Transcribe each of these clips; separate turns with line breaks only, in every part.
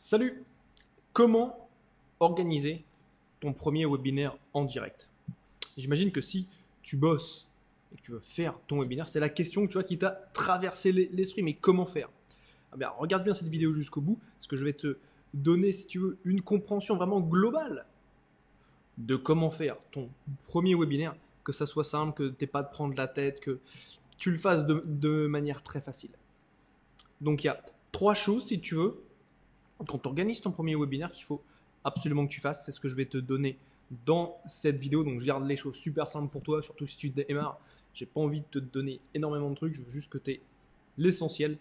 Salut! Comment organiser ton premier webinaire en direct? J'imagine que si tu bosses et que tu veux faire ton webinaire, c'est la question tu vois, qui t'a traversé l'esprit. Mais comment faire? Ah bien, regarde bien cette vidéo jusqu'au bout, parce que je vais te donner, si tu veux, une compréhension vraiment globale de comment faire ton premier webinaire, que ça soit simple, que tu n'aies pas de prendre la tête, que tu le fasses de manière très facile. Donc il y a trois choses, si tu veux, quand tu organises ton premier webinaire qu'il faut absolument que tu fasses. C'est ce que je vais te donner dans cette vidéo. Donc je garde les choses super simples pour toi, surtout si tu démarres. J'ai pas envie de te donner énormément de trucs, je veux juste que tu aies l'essentiel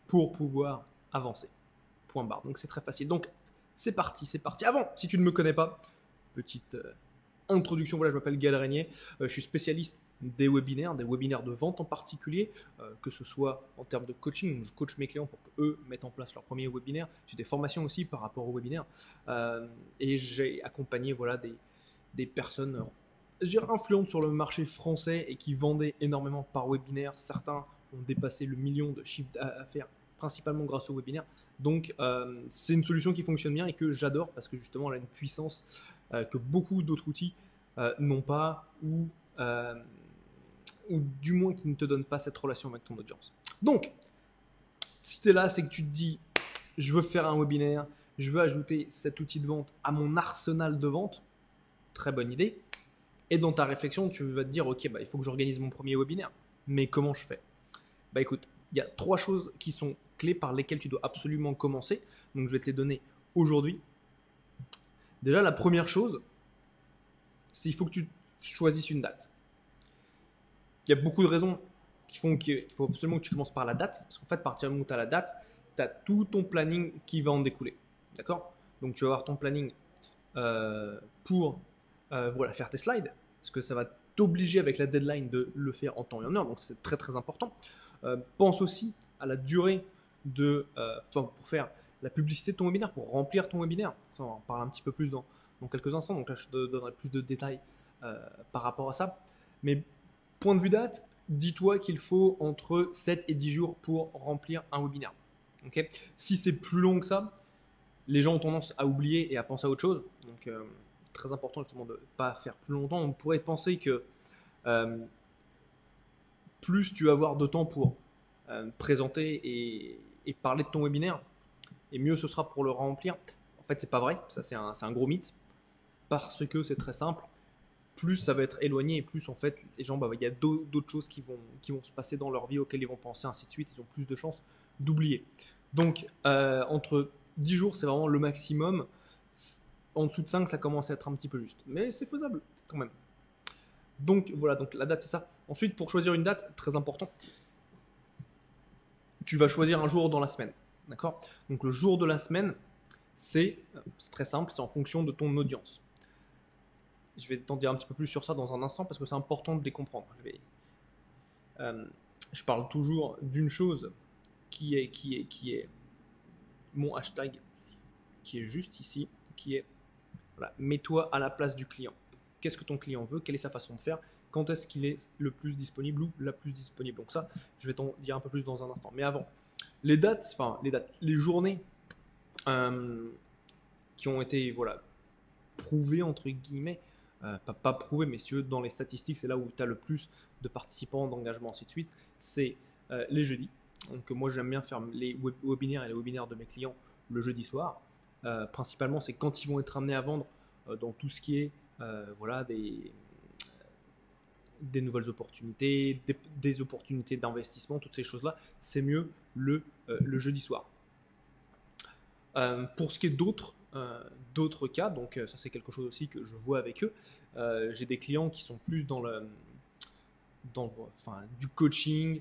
pour pouvoir avancer. Point barre. Donc c'est très facile. Donc c'est parti, c'est parti. Avant, si tu ne me connais pas, petite introduction, voilà, je m'appelle Gaël Régnier, je suis spécialiste des webinaires de vente en particulier, que ce soit en termes de coaching, je coach mes clients pour qu'eux mettent en place leur premier webinaire. J'ai des formations aussi par rapport au webinaire, et j'ai accompagné voilà, des personnes influentes sur le marché français et qui vendaient énormément par webinaire. Certains ont dépassé le million de chiffre d'affaires principalement grâce au webinaire. Donc c'est une solution qui fonctionne bien et que j'adore parce que justement elle a une puissance que beaucoup d'autres outils n'ont pas ou du moins qui ne te donnent pas cette relation avec ton audience. Donc, si tu es là, c'est que tu te dis, je veux faire un webinaire, je veux ajouter cet outil de vente à mon arsenal de vente, très bonne idée. Et dans ta réflexion, tu vas te dire, ok, il faut que j'organise mon premier webinaire. Mais comment je fais? Écoute, il y a trois choses qui sont clés par lesquelles tu dois absolument commencer. Donc, je vais te les donner aujourd'hui. Déjà, la première chose, c'est qu'il faut que tu choisisses une date. Il y a beaucoup de raisons qui font qu'il faut absolument que tu commences par la date. Parce qu'en fait, à partir du moment où tu as la date, tu as tout ton planning qui va en découler. D'accord? Donc, tu vas avoir ton planning pour voilà, faire tes slides. Parce que ça va t'obliger avec la deadline de le faire en temps et en heure. Donc, c'est très très important. Pense aussi à la durée pour faire la publicité de ton webinaire, pour remplir ton webinaire. Ça, on en parle un petit peu plus dans quelques instants. Donc là, je te donnerai plus de détails par rapport à ça. Mais point de vue date, dis-toi qu'il faut entre 7 et 10 jours pour remplir un webinaire. Okay, si c'est plus long que ça, les gens ont tendance à oublier et à penser à autre chose. Donc, très important justement de ne pas faire plus longtemps. On pourrait penser que euh, plus tu vas avoir de temps pour présenter et parler de ton webinaire, et mieux ce sera pour le remplir. En fait, c'est pas vrai. Ça, c'est un gros mythe. Parce que c'est très simple. Plus ça va être éloigné et plus en fait les gens, il y a d'autres choses qui vont se passer dans leur vie auxquelles ils vont penser, ainsi de suite. Ils ont plus de chances d'oublier. Donc, entre 10 jours, c'est vraiment le maximum. En dessous de 5, ça commence à être un petit peu juste. Mais c'est faisable quand même. Donc voilà, donc la date c'est ça. Ensuite, pour choisir une date, très important, tu vas choisir un jour dans la semaine. D'accord? Donc le jour de la semaine, c'est très simple, c'est en fonction de ton audience. Je vais t'en dire un petit peu plus sur ça dans un instant parce que c'est important de les comprendre. Je parle toujours d'une chose qui est mon hashtag, qui est juste ici, qui est voilà, mets-toi à la place du client. Qu'est-ce que ton client veut? Quelle est sa façon de faire? Quand est-ce qu'il est le plus disponible ou la plus disponible? Donc ça, je vais t'en dire un peu plus dans un instant. Mais avant, les journées qui ont été voilà, prouvées entre guillemets, pas prouvées, mais si tu veux, dans les statistiques, c'est là où tu as le plus de participants, d'engagement, ainsi de suite, c'est les jeudis. Donc moi j'aime bien faire les webinaires et les webinaires de mes clients le jeudi soir. Principalement, c'est quand ils vont être amenés à vendre dans tout ce qui est voilà, des nouvelles opportunités, des opportunités d'investissement, toutes ces choses-là, c'est mieux le jeudi soir. Pour ce qui est d'autres cas, donc ça c'est quelque chose aussi que je vois avec eux, j'ai des clients qui sont plus du coaching,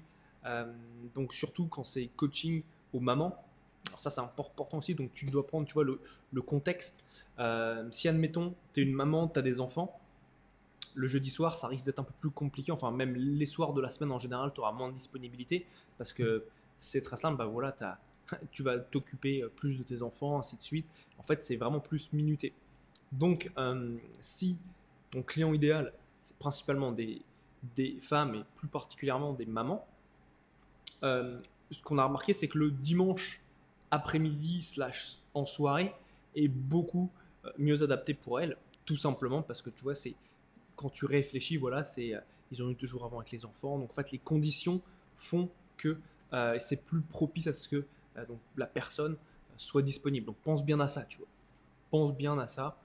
donc surtout quand c'est coaching aux mamans. Alors ça c'est important aussi, donc tu dois prendre tu vois, le contexte. Si admettons, tu es une maman, tu as des enfants, le jeudi soir ça risque d'être un peu plus compliqué, enfin même les soirs de la semaine en général, tu auras moins de disponibilité parce que c'est très simple, voilà, tu vas t'occuper plus de tes enfants, ainsi de suite. En fait, c'est vraiment plus minuté. Donc, si ton client idéal, c'est principalement des femmes et plus particulièrement des mamans, ce qu'on a remarqué, c'est que le dimanche après-midi / en soirée est beaucoup mieux adapté pour elles, tout simplement parce que tu vois, c'est quand tu réfléchis, voilà, ils ont eu 2 jours avant avec les enfants, donc en fait les conditions font que c'est plus propice à ce que donc, la personne soit disponible. Donc pense bien à ça, tu vois. Pense bien à ça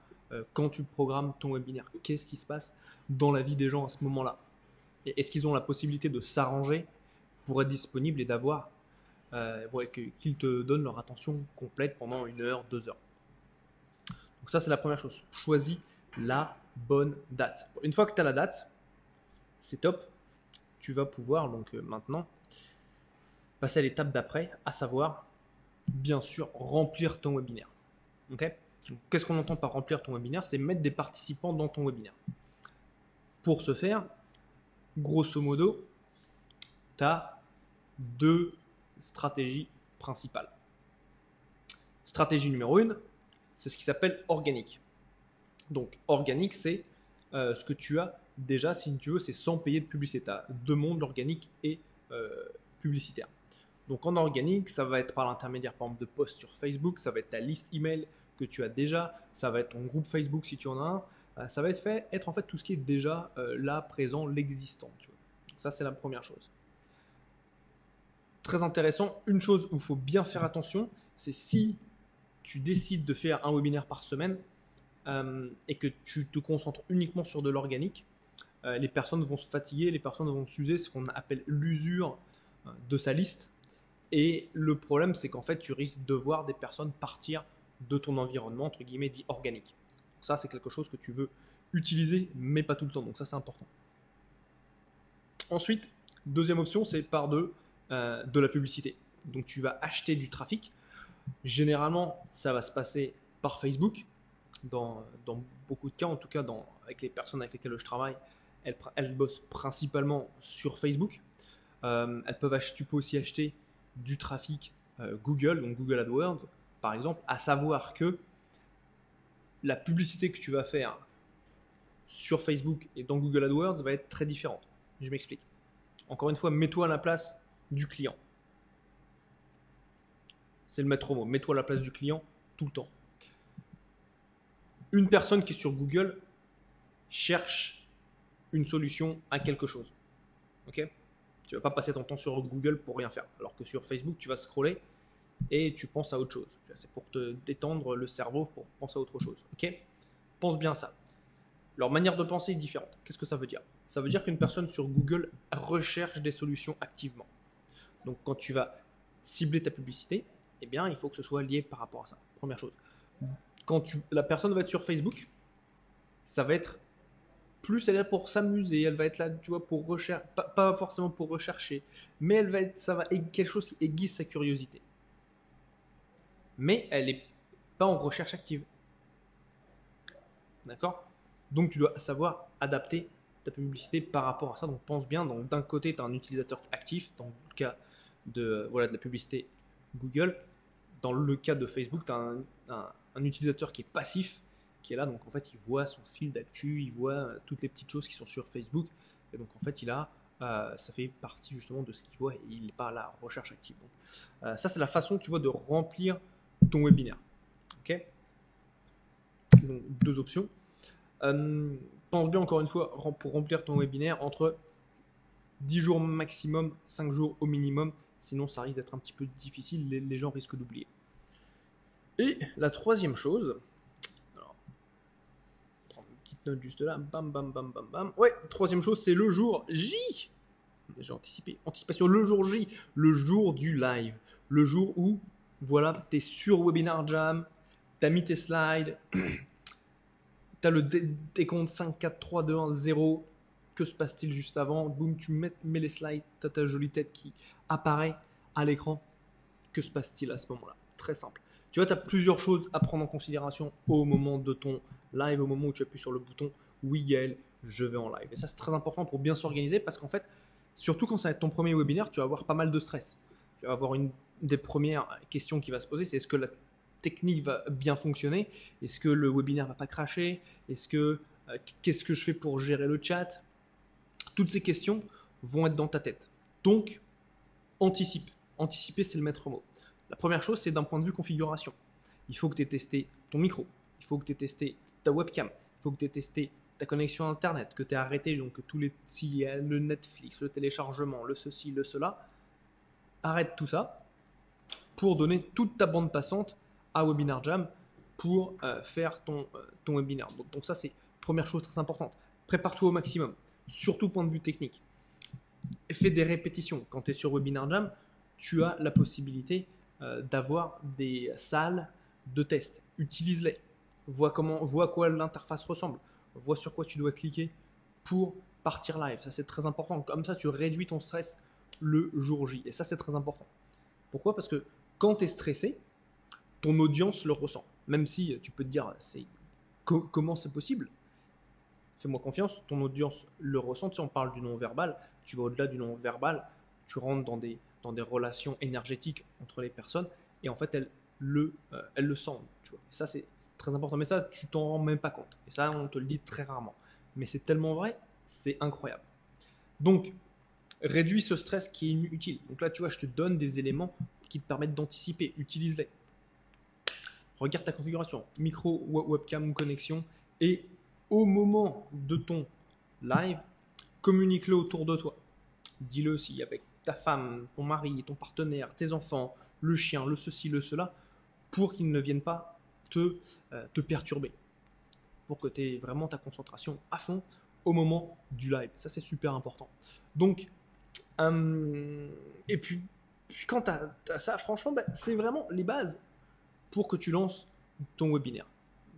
quand tu programmes ton webinaire. Qu'est-ce qui se passe dans la vie des gens à ce moment-là? Et est-ce qu'ils ont la possibilité de s'arranger pour être disponible et d'avoir qu'ils te donnent leur attention complète pendant 1 heure, 2 heures. Donc ça, c'est la première chose. Choisis la bonne date. Une fois que tu as la date, c'est top. Tu vas pouvoir donc maintenant passer à l'étape d'après, à savoir, bien sûr, remplir ton webinaire. Okay. Qu'est-ce qu'on entend par remplir ton webinaire? C'est mettre des participants dans ton webinaire. Pour ce faire, grosso modo, tu as 2 stratégies principales. Stratégie numéro 1, c'est ce qui s'appelle organique. Donc organique, c'est ce que tu as déjà, si tu veux, c'est sans payer de publicité. Tu as 2 mondes, l'organique et publicitaire. Donc en organique, ça va être par l'intermédiaire par exemple de posts sur Facebook, ça va être ta liste email que tu as déjà, ça va être ton groupe Facebook si tu en as un, ça va être en fait tout ce qui est déjà là, présent, l'existant. Tu vois. Donc ça, c'est la première chose. Très intéressant, une chose où il faut bien faire attention, c'est si tu décides de faire un webinaire par semaine et que tu te concentres uniquement sur de l'organique, les personnes vont se fatiguer, les personnes vont s'user, ce qu'on appelle l'usure de sa liste. Et le problème, c'est qu'en fait, tu risques de voir des personnes partir de ton environnement, entre guillemets, dit organique. Donc ça, c'est quelque chose que tu veux utiliser, mais pas tout le temps. Donc ça, c'est important. Ensuite, deuxième option, c'est par de la publicité. Donc tu vas acheter du trafic. Généralement, ça va se passer par Facebook. Dans beaucoup de cas, en tout cas avec les personnes avec lesquelles je travaille, elles bossent principalement sur Facebook. Tu peux aussi acheter du trafic Google, donc Google AdWords, par exemple, à savoir que la publicité que tu vas faire sur Facebook et dans Google AdWords va être très différente. Je m'explique. Encore une fois, mets-toi à la place du client. C'est le maître mot. Mets-toi à la place du client tout le temps. Une personne qui est sur Google cherche une solution à quelque chose. Ok ? Tu ne vas pas passer ton temps sur Google pour rien faire. Alors que sur Facebook, tu vas scroller et tu penses à autre chose. C'est pour te détendre le cerveau, pour penser à autre chose. Ok ? Pense bien à ça. Leur manière de penser est différente. Qu'est-ce que ça veut dire? Ça veut dire qu'une personne sur Google recherche des solutions activement. Donc quand tu vas cibler ta publicité, eh bien, il faut que ce soit lié par rapport à ça. Première chose. Quand la personne va être sur Facebook, ça va être plus elle est là pour s'amuser, elle va être là, tu vois, pour rechercher, pas forcément pour rechercher, mais ça va être quelque chose qui aiguise sa curiosité. Mais elle n'est pas en recherche active. D'accord? Donc tu dois savoir adapter ta publicité par rapport à ça. Donc pense bien, donc d'un côté tu as un utilisateur actif, dans le cas de la publicité Google. Dans le cas de Facebook, tu as un utilisateur qui est passif, qui est là, donc en fait il voit son fil d'actu, il voit toutes les petites choses qui sont sur Facebook, et donc en fait ça fait partie justement de ce qu'il voit et il n'est pas à la recherche active. Donc, ça c'est la façon, tu vois, de remplir ton webinaire. Ok ? Donc 2 options. Pense bien encore une fois, pour remplir ton webinaire, entre 10 jours maximum, 5 jours au minimum, sinon ça risque d'être un petit peu difficile, les gens risquent d'oublier. Et la troisième chose, alors, prendre une petite note juste là, bam bam bam bam bam. Ouais, troisième chose, c'est le jour J. J'ai anticipé, anticipation, le jour J, le jour du live, le jour où, voilà, tu es sur Webinar Jam, tu as mis tes slides, tu as le décompte 5, 4, 3, 2, 1, 0. Que se passe-t-il juste avant? Boum, tu mets les slides, tu as ta jolie tête qui apparaît à l'écran. Que se passe-t-il à ce moment-là? Très simple. Tu vois, tu as plusieurs choses à prendre en considération au moment de ton live, au moment où tu appuies sur le bouton « Oui, Gaël, je vais en live ». Et ça, c'est très important pour bien s'organiser parce qu'en fait, surtout quand ça va être ton premier webinaire, tu vas avoir pas mal de stress. Tu vas avoir une des premières questions qui va se poser, c'est est-ce que la technique va bien fonctionner? Est-ce que le webinaire va pas cracher? Qu'est-ce que je fais pour gérer le chat? Toutes ces questions vont être dans ta tête. Donc, anticipe. Anticiper, c'est le maître mot. La première chose, c'est d'un point de vue configuration. Il faut que tu aies testé ton micro, il faut que tu aies testé ta webcam, il faut que tu aies testé ta connexion Internet, que tu aies arrêté donc s'il y a le Netflix, le téléchargement, le ceci, le cela. Arrête tout ça pour donner toute ta bande passante à Webinar Jam pour faire ton webinaire. Donc ça, c'est première chose très importante. Prépare-toi au maximum, surtout point de vue technique. Fais des répétitions. Quand tu es sur Webinar Jam, tu as la possibilité d'avoir des salles de test. Utilise-les. Vois à quoi l'interface ressemble. Vois sur quoi tu dois cliquer pour partir live. Ça, c'est très important. Comme ça, tu réduis ton stress le jour J. Et ça, c'est très important. Pourquoi? Parce que quand tu es stressé, ton audience le ressent. Même si tu peux te dire, comment c'est possible? Fais-moi confiance, ton audience le ressent. Si on parle du non-verbal, tu vas au-delà du non-verbal, tu rentres dans des relations énergétiques entre les personnes et en fait, elles le sentent. Tu vois. Et ça, c'est très important. Mais ça, tu t'en rends même pas compte. Et ça, on te le dit très rarement. Mais c'est tellement vrai, c'est incroyable. Donc, réduis ce stress qui est inutile. Donc là, tu vois, je te donne des éléments qui te permettent d'anticiper. Utilise-les. Regarde ta configuration, micro, webcam, connexion, et au moment de ton live, communique-le autour de toi. Dis-le aussi avec ta femme, ton mari, ton partenaire, tes enfants, le chien, le ceci, le cela, pour qu'ils ne viennent pas te perturber. Pour que tu aies vraiment ta concentration à fond au moment du live. Ça, c'est super important. Donc, et puis quand tu as ça, franchement, c'est vraiment les bases pour que tu lances ton webinaire.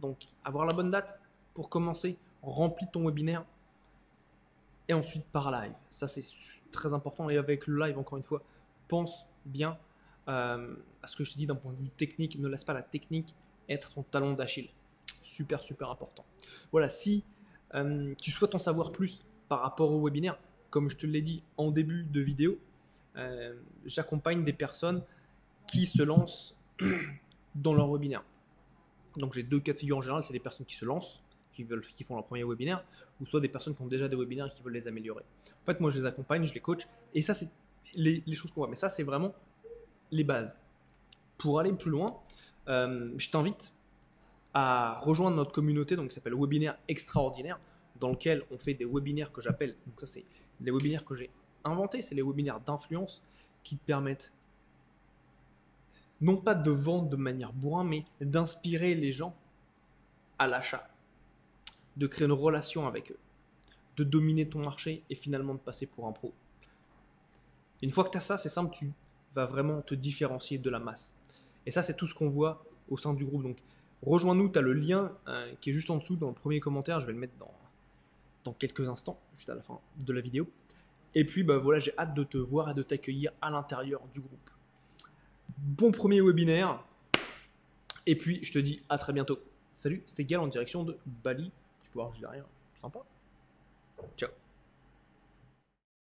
Donc, avoir la bonne date pour commencer, remplis ton webinaire et ensuite par live. Ça, c'est très important. Et avec le live, encore une fois, pense bien à ce que je te dis d'un point de vue technique. Ne laisse pas la technique être ton talon d'Achille. Super, super important. Voilà, si tu souhaites en savoir plus par rapport au webinaire, comme je te l'ai dit en début de vidéo, j'accompagne des personnes qui se lancent dans leur webinaire. Donc j'ai deux cas de figure en général, c'est des personnes qui se lancent, qui font leur premier webinaire, ou soit des personnes qui ont déjà des webinaires et qui veulent les améliorer. En fait, moi je les accompagne, je les coach, et ça c'est les choses qu'on voit. Mais ça c'est vraiment les bases. Pour aller plus loin, je t'invite à rejoindre notre communauté donc, qui s'appelle Webinaire Extraordinaire, dans lequel on fait des webinaires que j'appelle, donc ça c'est les webinaires que j'ai inventés, c'est les webinaires d'influence qui te permettent non pas de vendre de manière bourrin, mais d'inspirer les gens à l'achat, de créer une relation avec eux, de dominer ton marché et finalement de passer pour un pro. Une fois que tu as ça, c'est simple, tu vas vraiment te différencier de la masse. Et ça, c'est tout ce qu'on voit au sein du groupe. Donc, rejoins-nous, tu as le lien qui est juste en dessous dans le premier commentaire, je vais le mettre dans quelques instants, juste à la fin de la vidéo. Et puis, voilà, j'ai hâte de te voir et de t'accueillir à l'intérieur du groupe. Bon premier webinaire. Et puis, je te dis à très bientôt. Salut, c'était Gal en direction de Bali. Tu peux voir juste derrière. Sympa. Ciao.